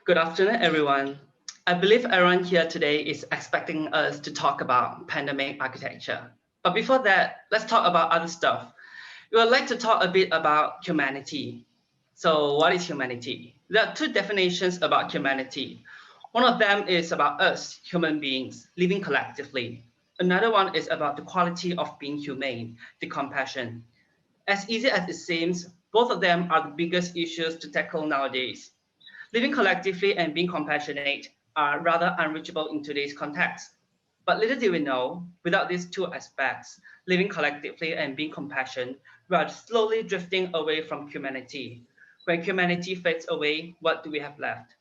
Good afternoon, everyone. I believe everyone here today is expecting us to talk about pandemic architecture. But before that, let's talk about other stuff. We would like to talk a bit about humanity. So what is humanity? There are two definitions about humanity. One of them is about us, human beings, living collectively. Another one is about the quality of being humane, the compassion. As easy as it seems, both of them are the biggest issues to tackle nowadays. Living collectively and being compassionate are rather unreachable in today's context. But little do we know, without these two aspects, living collectively and being compassionate, we are slowly drifting away from humanity. When humanity fades away, what do we have left?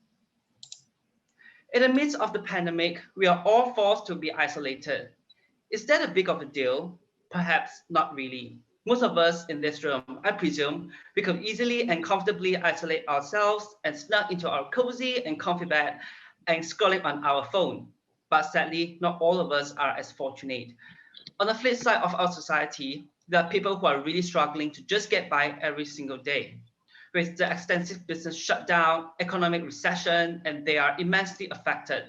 In the midst of the pandemic, we are all forced to be isolated. Is that a big of a deal? Perhaps not really. Most of us in this room, I presume, we could easily and comfortably isolate ourselves and snug into our cozy and comfy bed and scrolling on our phone. But sadly, not all of us are as fortunate. On the flip side of our society, there are people who are really struggling to just get by every single day. With the extensive business shutdown, economic recession, and they are immensely affected.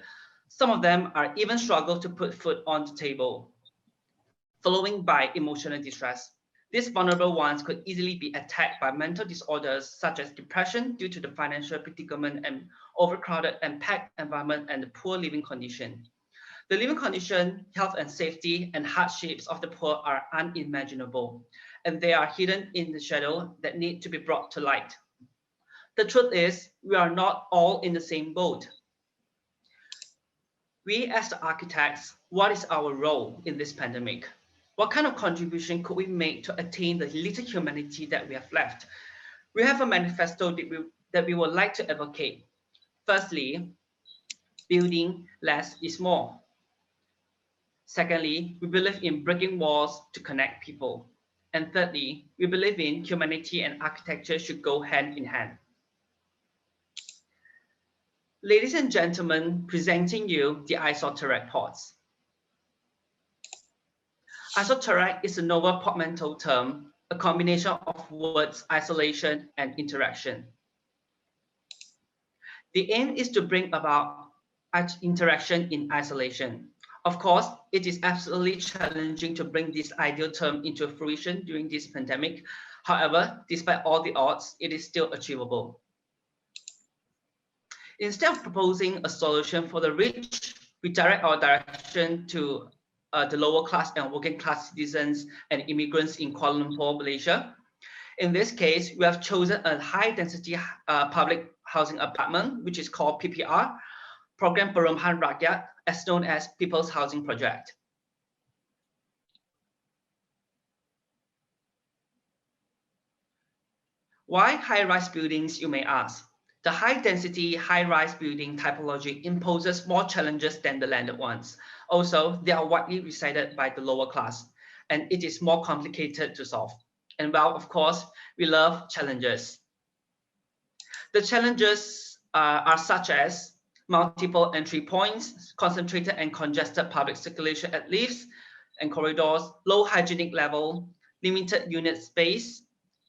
Some of them are even struggle to put food on the table, following by emotional distress. These vulnerable ones could easily be attacked by mental disorders such as depression due to the financial predicament and overcrowded and packed environment and the poor living condition. The living condition, health and safety, and hardships of the poor are unimaginable, and they are hidden in the shadow that need to be brought to light. The truth is, we are not all in the same boat. We as the architects, what is our role in this pandemic? What kind of contribution could we make to attain the little humanity that we have left? We have a manifesto that we would like to advocate. Firstly, building less is more. Secondly, we believe in breaking walls to connect people. And thirdly, we believe in humanity and architecture should go hand in hand. Ladies and gentlemen, presenting you the ISO-TERACT PODS. ISO-TERACT is a novel portmanteau term, a combination of words isolation and interaction. The aim is to bring about interaction in isolation. Of course, it is absolutely challenging to bring this ideal term into fruition during this pandemic. However, despite all the odds, it is still achievable. Instead of proposing a solution for the rich, we direct our direction to the lower class and working class citizens and immigrants in Kuala Lumpur, Malaysia. In this case, we have chosen a high density public housing apartment, which is called PPR, Program Perumahan Rakyat, as known as People's Housing Project. Why high-rise buildings, you may ask? The high-density, high-rise building typology imposes more challenges than the landed ones. Also, they are widely resided by the lower class, and it is more complicated to solve. And well, of course, we love challenges. The challenges are such as multiple entry points, concentrated and congested public circulation at lifts and corridors, low hygienic level, limited unit space,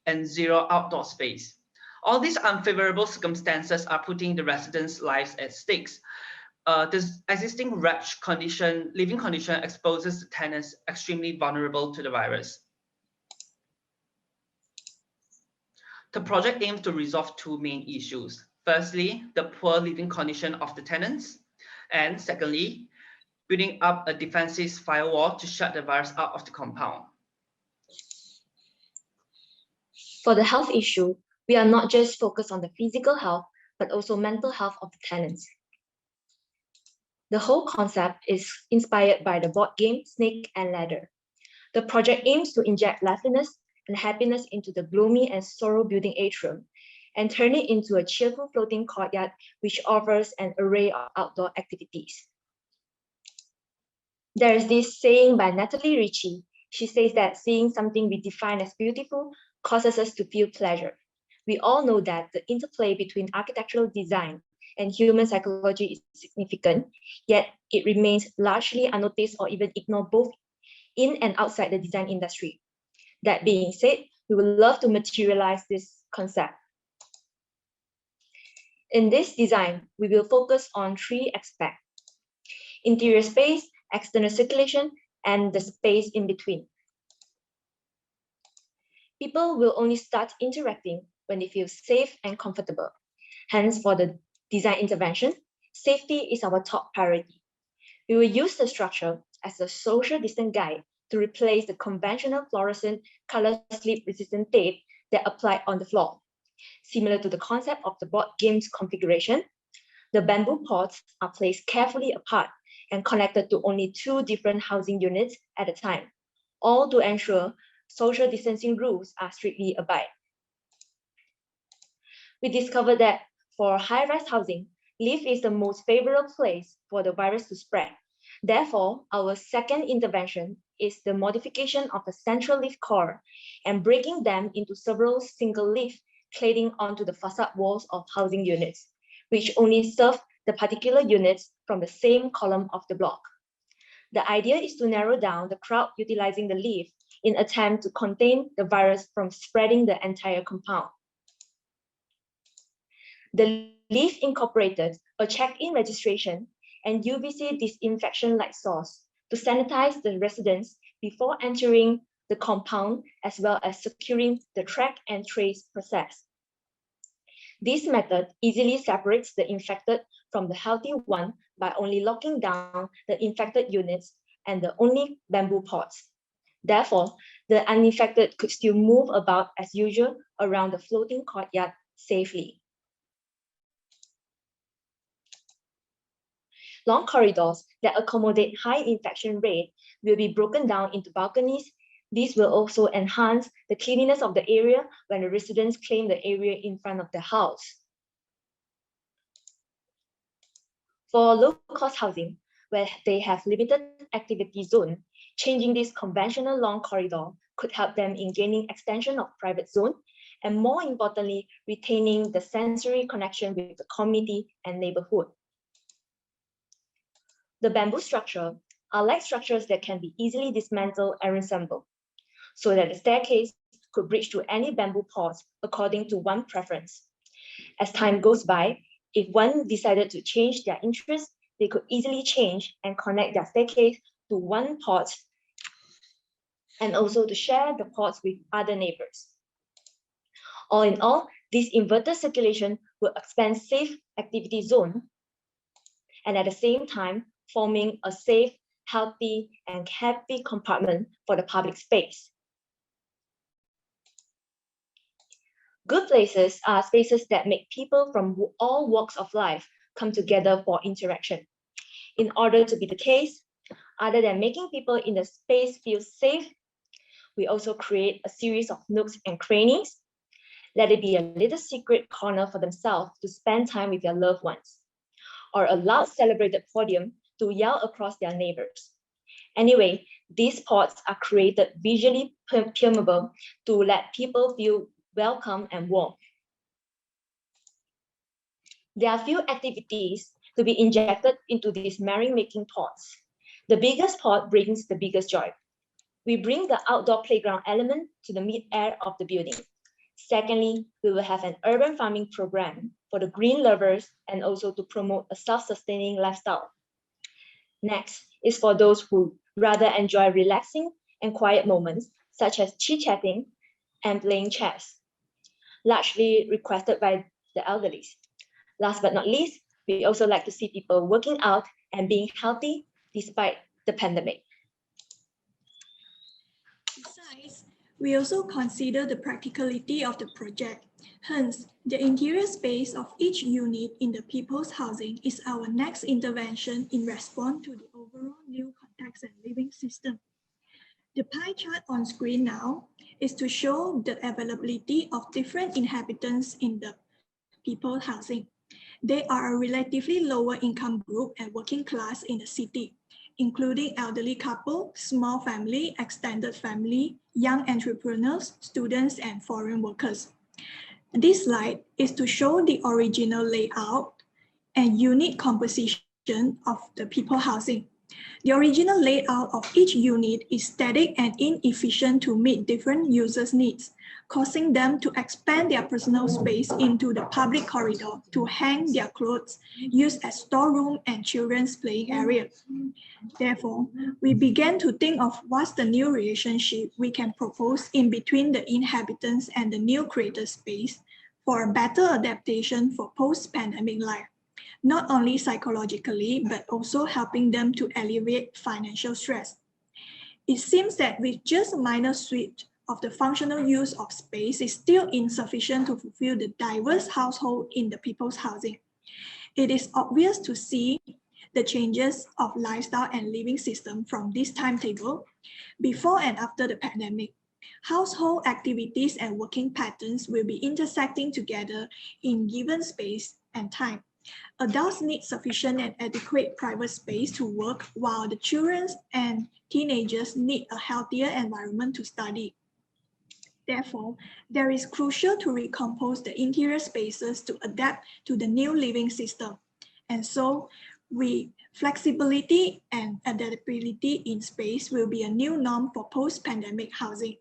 and zero outdoor space. All these unfavorable circumstances are putting the residents' lives at stake. This existing wretched living condition exposes the tenants extremely vulnerable to the virus. The project aims to resolve two main issues. Firstly, the poor living condition of the tenants, and secondly, building up a defensive firewall to shut the virus out of the compound. For the health issue, we are not just focused on the physical health, but also mental health of the tenants. The whole concept is inspired by the board game Snake and Ladder. The project aims to inject liveliness and happiness into the gloomy and sorrow-building atrium, and turn it into a cheerful floating courtyard which offers an array of outdoor activities. There is this saying by Natalie Ritchie. She says that seeing something we define as beautiful causes us to feel pleasure. We all know that the interplay between architectural design and human psychology is significant, yet it remains largely unnoticed or even ignored both in and outside the design industry. That being said, we would love to materialize this concept. In this design, we will focus on 3 aspects: interior space, external circulation, and the space in between. People will only start interacting when they feel safe and comfortable. Hence, for the design intervention, safety is our top priority. We will use the structure as a social distance guide to replace the conventional fluorescent color slip-resistant tape that applied on the floor. Similar to the concept of the board game's configuration, the bamboo pods are placed carefully apart and connected to only 2 different housing units at a time, all to ensure social distancing rules are strictly abided. We discovered that for high-rise housing, lift is the most favorable place for the virus to spread. Therefore, our second intervention is the modification of the central lift core and breaking them into several single lifts cladding onto the facade walls of housing units, which only serve the particular units from the same column of the block. The idea is to narrow down the crowd utilizing the lift in an attempt to contain the virus from spreading the entire compound. The lift incorporated a check-in registration and UVC disinfection light source to sanitize the residents before entering the compound, as well as securing the track and trace process. This method easily separates the infected from the healthy one by only locking down the infected units and the only bamboo pods. Therefore, the uninfected could still move about as usual around the floating courtyard safely. Long corridors that accommodate high infection rate will be broken down into balconies. This will also enhance the cleanliness of the area when the residents claim the area in front of the house. For low-cost housing, where they have limited activity zone, changing this conventional long corridor could help them in gaining extension of private zone, and more importantly, retaining the sensory connection with the community and neighborhood. The bamboo structure are like structures that can be easily dismantled and reassembled, so that the staircase could bridge to any bamboo pods according to one's preference. As time goes by, if one decided to change their interest, they could easily change and connect their staircase to one pod, and also to share the pods with other neighbors. All in all, this inverted circulation will expand safe activity zone, and at the same time, forming a safe, healthy, and happy compartment for the public space. Good places are spaces that make people from all walks of life come together for interaction. In order to be the case, other than making people in the space feel safe, we also create a series of nooks and crannies. Let it be a little secret corner for themselves to spend time with their loved ones, or a loud celebrated podium to yell across their neighbors. Anyway, these pods are created visually permeable to let people feel welcome and warm. There are few activities to be injected into these merry-making pods. The biggest pod brings the biggest joy. We bring the outdoor playground element to the mid-air of the building. Secondly, we will have an urban farming program for the green lovers and also to promote a self-sustaining lifestyle. Next is for those who rather enjoy relaxing and quiet moments, such as chit-chatting and playing chess, largely requested by the elderly. Last but not least, we also like to see people working out and being healthy despite the pandemic. Besides, we also consider the practicality of the project. Hence, the interior space of each unit in the people's housing is our next intervention in response to the overall new context and living system. The pie chart on screen now is to show the availability of different inhabitants in the people's housing. They are a relatively lower income group and working class in the city, including elderly couple, small family, extended family, young entrepreneurs, students, and foreign workers. This slide is to show the original layout and unit composition of the people housing. The original layout of each unit is static and inefficient to meet different users' needs, causing them to expand their personal space into the public corridor to hang their clothes, used as storeroom and children's playing areas. Therefore, we began to think of what's the new relationship we can propose in between the inhabitants and the new created space for a better adaptation for post-pandemic life, not only psychologically, but also helping them to alleviate financial stress. It seems that with just a minor switch of the functional use of space is still insufficient to fulfill the diverse household in the people's housing. It is obvious to see the changes of lifestyle and living system from this timetable before and after the pandemic. Household activities and working patterns will be intersecting together in given space and time. Adults need sufficient and adequate private space to work, while the children and teenagers need a healthier environment to study. Therefore, there is crucial to recompose the interior spaces to adapt to the new living system. And so, flexibility and adaptability in space will be a new norm for post-pandemic housing.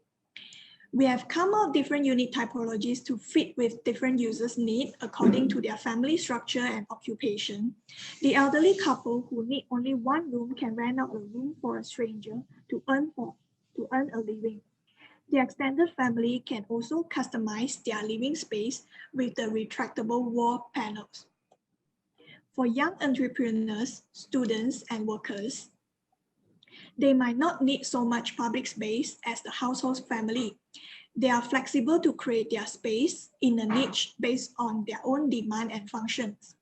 We have come up with different unit typologies to fit with different users' needs according to their family structure and occupation. The elderly couple who need only one room can rent out a room for a stranger to earn a living. The extended family can also customize their living space with the retractable wall panels. For young entrepreneurs, students, and workers, they might not need so much public space as the household family. They are flexible to create their space in a niche based on their own demand and functions.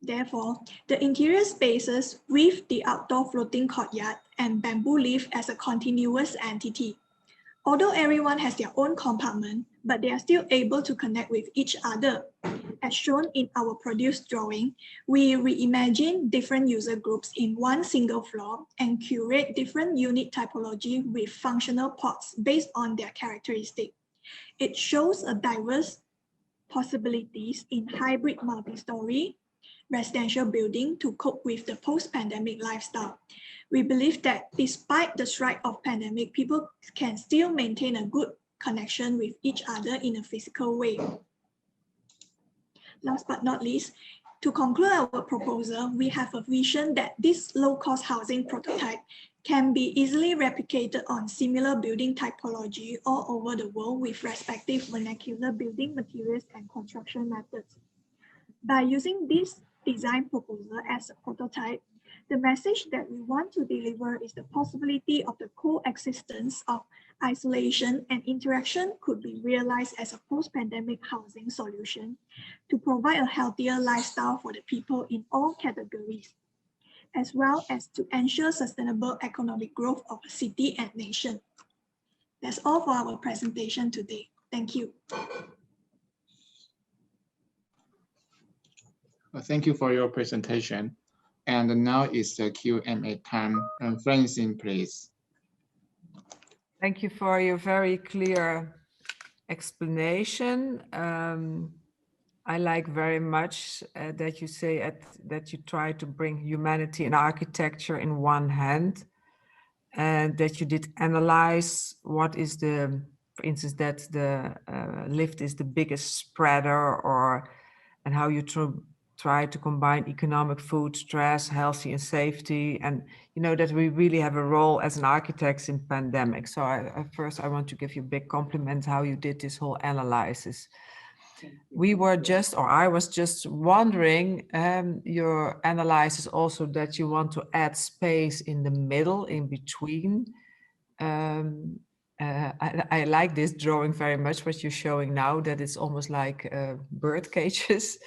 Therefore, the interior spaces with the outdoor floating courtyard and bamboo leaf as a continuous entity. Although everyone has their own compartment, but they are still able to connect with each other. As shown in our produced drawing, we reimagine different user groups in one single floor and curate different unit typology with functional pods based on their characteristic. It shows a diverse possibilities in hybrid multi-story residential building to cope with the post-pandemic lifestyle. We believe that despite the strike of pandemic, people can still maintain a good connection with each other in a physical way. Last but not least, to conclude our proposal, we have a vision that this low-cost housing prototype can be easily replicated on similar building typology all over the world with respective vernacular building materials and construction methods. By using this design proposal as a prototype, the message that we want to deliver is the possibility of the coexistence of isolation and interaction could be realized as a post-pandemic housing solution to provide a healthier lifestyle for the people in all categories, as well as to ensure sustainable economic growth of a city and nation. That's all for our presentation today. Thank you. Thank you for your presentation. And now is the Q&A time. Francine, please. Thank you for your very clear explanation. I like very much that you say that you try to bring humanity and architecture in one hand, and that you did analyze what is the, for instance, that the lift is the biggest spreader, and how you try to combine economic, food, stress, healthy and safety, and you know that we really have a role as an architects in pandemic. So first I want to give you a big compliment how you did this whole analysis. We were just, or I was just wondering, your analysis also that you want to add space in the middle, in between. I like this drawing very much, what you're showing now, that it's almost like bird cages.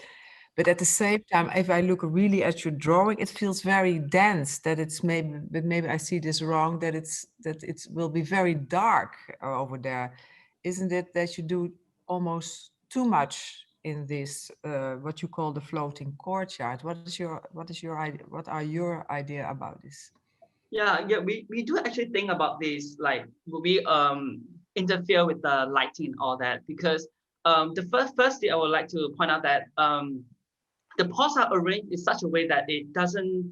But at the same time, if I look really at your drawing, it feels very dense, that it's maybe, but maybe I see this wrong, that it will be very dark over there. Isn't it that you do almost too much in this, what you call the floating courtyard? What are your idea about this? Yeah, we do actually think about this, like, will we interfere with the lighting and all that? Because the firstly, I would like to point out that the pods are arranged in such a way that it doesn't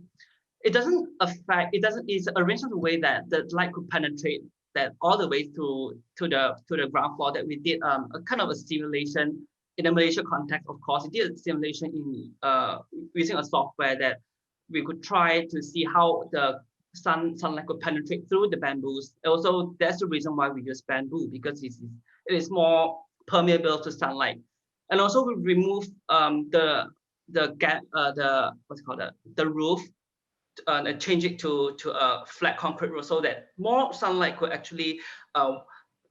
it doesn't affect, it's arranged in a way that the light could penetrate that all the way to the ground floor. That we did a kind of a simulation in a Malaysia context. Of course, we did a simulation in using a software that we could try to see how the sunlight could penetrate through the bamboos. Also, that's the reason why we use bamboo, because it is more permeable to sunlight. And also we remove the roof and change it to a flat concrete roof, so that more sunlight could actually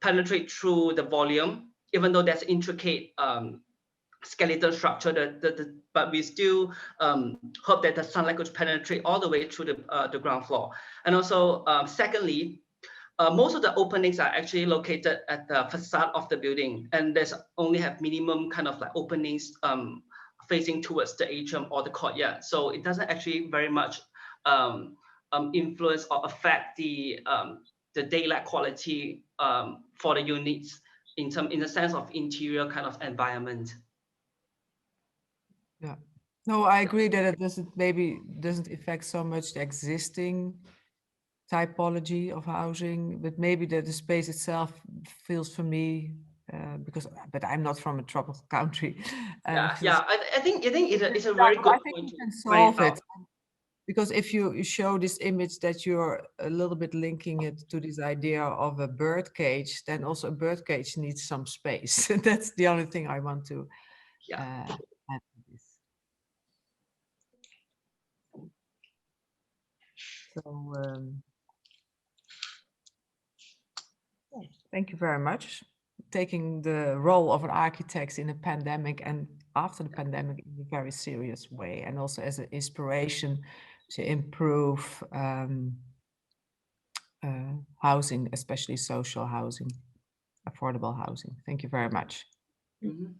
penetrate through the volume, even though that's intricate skeletal structure. But we still hope that the sunlight could penetrate all the way through the ground floor. And also, secondly, most of the openings are actually located at the facade of the building, and there's only have minimum kind of like openings facing towards the atrium or the courtyard. So it doesn't actually very much influence or affect the daylight quality for the units in the sense of interior kind of environment. Yeah, no, I agree that it doesn't affect so much the existing typology of housing, but maybe that the space itself feels for me, but I'm not from a tropical country. I think it's a very good point. You can solve it, because if you show this image that you're a little bit linking it to this idea of a bird cage, then also a bird cage needs some space. That's the only thing I want to add to this. So thank you very much. Taking the role of an architect in a pandemic and after the pandemic in a very serious way, and also as an inspiration to improve housing, especially social housing, affordable housing. Thank you very much. Mm-hmm.